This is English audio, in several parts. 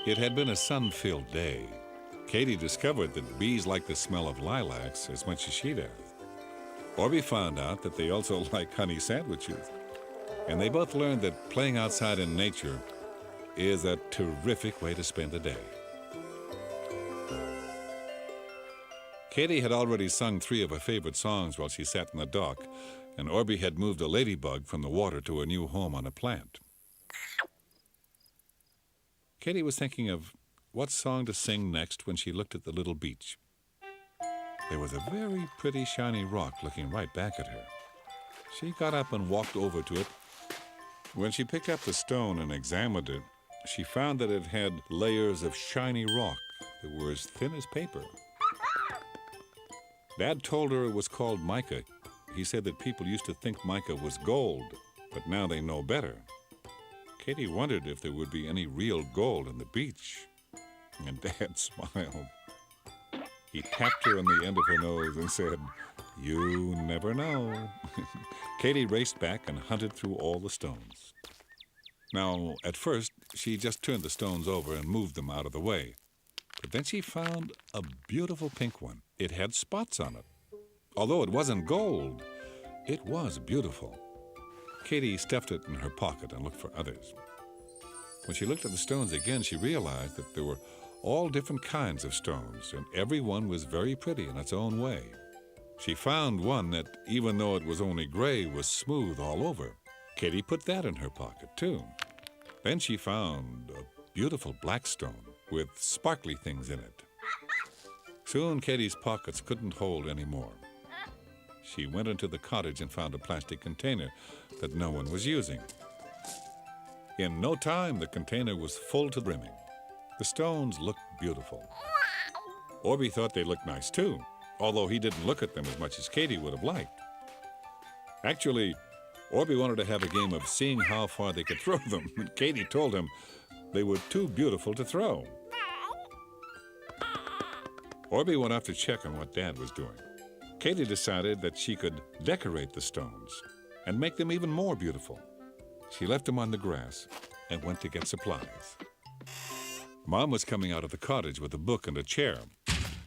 It had been a sun-filled day. Katie discovered that bees like the smell of lilacs as much as she does. Orbie found out that they also like honey sandwiches. And they both learned that playing outside in nature is a terrific way to spend a day. Katie had already sung 3 of her favorite songs while she sat in the dock, and Orbie had moved a ladybug from the water to a new home on a plant. Katie was thinking of what song to sing next when she looked at the little beach. There was a very pretty shiny rock looking right back at her. She got up and walked over to it. When she picked up the stone and examined it, she found that it had layers of shiny rock that were as thin as paper. Dad told her it was called mica. He said that people used to think mica was gold, but now they know better. Katie wondered if there would be any real gold in the beach, and Dad smiled. He tapped her on the end of her nose and said, "You never know." Katie raced back and hunted through all the stones. Now, at first, she just turned the stones over and moved them out of the way. But then she found a beautiful pink one. It had spots on it. Although it wasn't gold, it was beautiful. Katie stuffed it in her pocket and looked for others. When she looked at the stones again, she realized that there were all different kinds of stones, and every one was very pretty in its own way. She found one that, even though it was only gray, was smooth all over. Katie put that in her pocket, too. Then she found a beautiful black stone with sparkly things in it. Soon, Katie's pockets couldn't hold any more. She went into the cottage and found a plastic container that no one was using. In no time, the container was full to brimming. The stones looked beautiful. Orbie thought they looked nice, too, although he didn't look at them as much as Katie would have liked. Actually, Orbie wanted to have a game of seeing how far they could throw them, and Katie told him they were too beautiful to throw. Orbie went off to check on what Dad was doing. Katie decided that she could decorate the stones and make them even more beautiful. She left them on the grass and went to get supplies. Mom was coming out of the cottage with a book and a chair.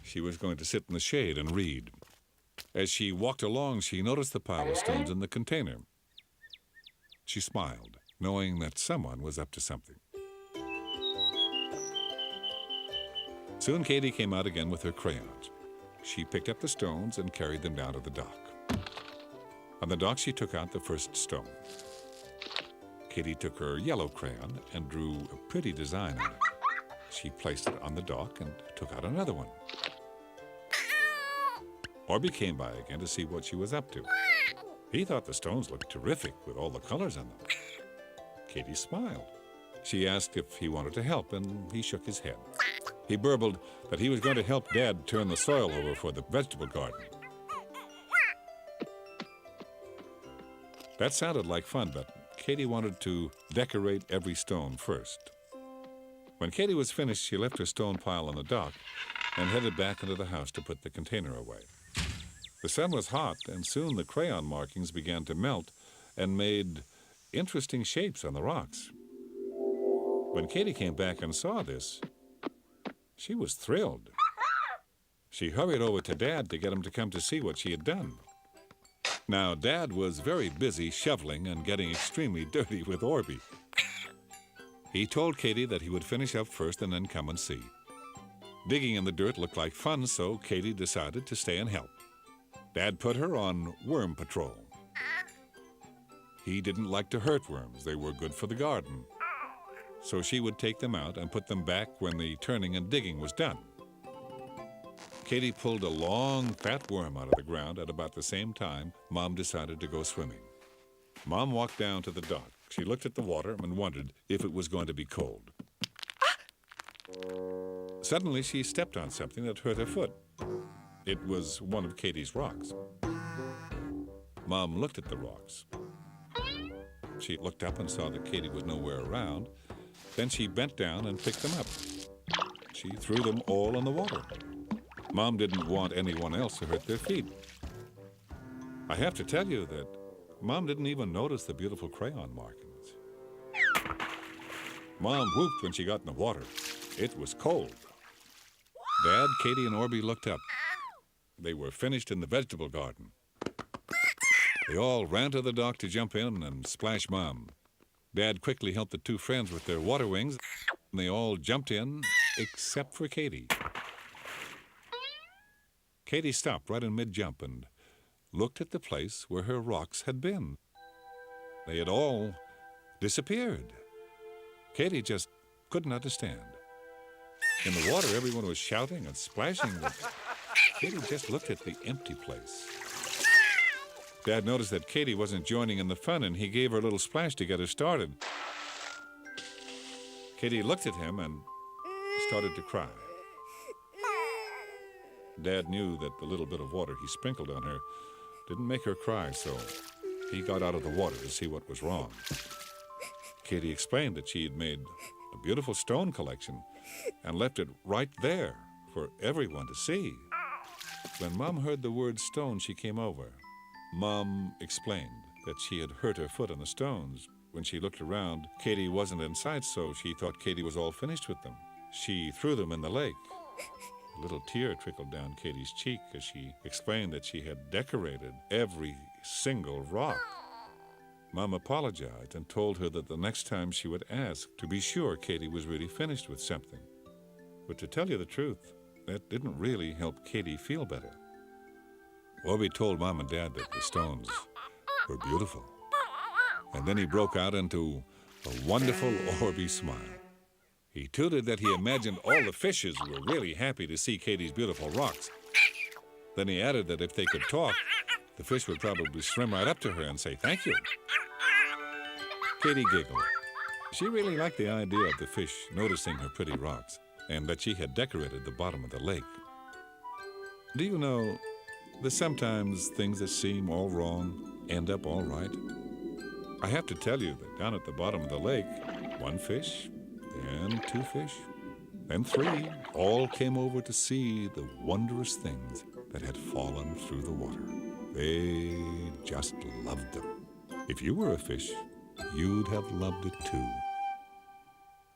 She was going to sit in the shade and read. As she walked along, she noticed the pile of stones in the container. She smiled, knowing that someone was up to something. Soon Katie came out again with her crayons. She picked up the stones and carried them down to the dock. On the dock, she took out the first stone. Katie took her yellow crayon and drew a pretty design on it. She placed it on the dock and took out another one. Orbie came by again to see what she was up to. He thought the stones looked terrific with all the colors on them. Katie smiled. She asked if he wanted to help, and he shook his head. He burbled that he was going to help Dad turn the soil over for the vegetable garden. That sounded like fun, but Katie wanted to decorate every stone first. When Katie was finished, she left her stone pile on the dock and headed back into the house to put the container away. The sun was hot, and soon the crayon markings began to melt and made interesting shapes on the rocks. When Katie came back and saw this, she was thrilled. She hurried over to Dad to get him to come to see what she had done. Now, Dad was very busy shoveling and getting extremely dirty with Orbie. He told Katie that he would finish up first and then come and see. Digging in the dirt looked like fun, so Katie decided to stay and help. Dad put her on worm patrol. He didn't like to hurt worms. They were good for the garden. So she would take them out and put them back when the turning and digging was done. Katie pulled a long, fat worm out of the ground at about the same time Mom decided to go swimming. Mom walked down to the dock. She looked at the water and wondered if it was going to be cold. Suddenly, she stepped on something that hurt her foot. It was one of Katie's rocks. Mom looked at the rocks. She looked up and saw that Katie was nowhere around. Then she bent down and picked them up. She threw them all in the water. Mom didn't want anyone else to hurt their feet. I have to tell you that Mom didn't even notice the beautiful crayon markings. Mom whooped when she got in the water. It was cold. Dad, Katie, and Orbie looked up. They were finished in the vegetable garden. They all ran to the dock to jump in and splash Mom. Dad quickly helped the two friends with their water wings, and they all jumped in, except for Katie. Katie stopped right in mid-jump and looked at the place where her rocks had been. They had all disappeared. Katie just couldn't understand. In the water, everyone was shouting and splashing, but Katie just looked at the empty place. Dad noticed that Katie wasn't joining in the fun, and he gave her a little splash to get her started. Katie looked at him and started to cry. Dad knew that the little bit of water he sprinkled on her didn't make her cry, so he got out of the water to see what was wrong. Katie explained that she had made a beautiful stone collection and left it right there for everyone to see. When Mom heard the word stone, she came over. Mom explained that she had hurt her foot on the stones. When she looked around, Katie wasn't in sight, so she thought Katie was all finished with them. She threw them in the lake. A little tear trickled down Katie's cheek as she explained that she had decorated every single rock. Mom apologized and told her that the next time she would ask to be sure Katie was really finished with something. But to tell you the truth, that didn't really help Katie feel better. Orbie told Mom and Dad that the stones were beautiful. And then he broke out into a wonderful Orbie smile. He tooted that he imagined all the fishes were really happy to see Katie's beautiful rocks. Then he added that if they could talk, the fish would probably swim right up to her and say thank you. Katie giggled. She really liked the idea of the fish noticing her pretty rocks and that she had decorated the bottom of the lake. Do you know that sometimes things that seem all wrong end up all right? I have to tell you that down at the bottom of the lake, one fish, then two fish, then three, all came over to see the wondrous things that had fallen through the water. They just loved them. If you were a fish, you'd have loved it too.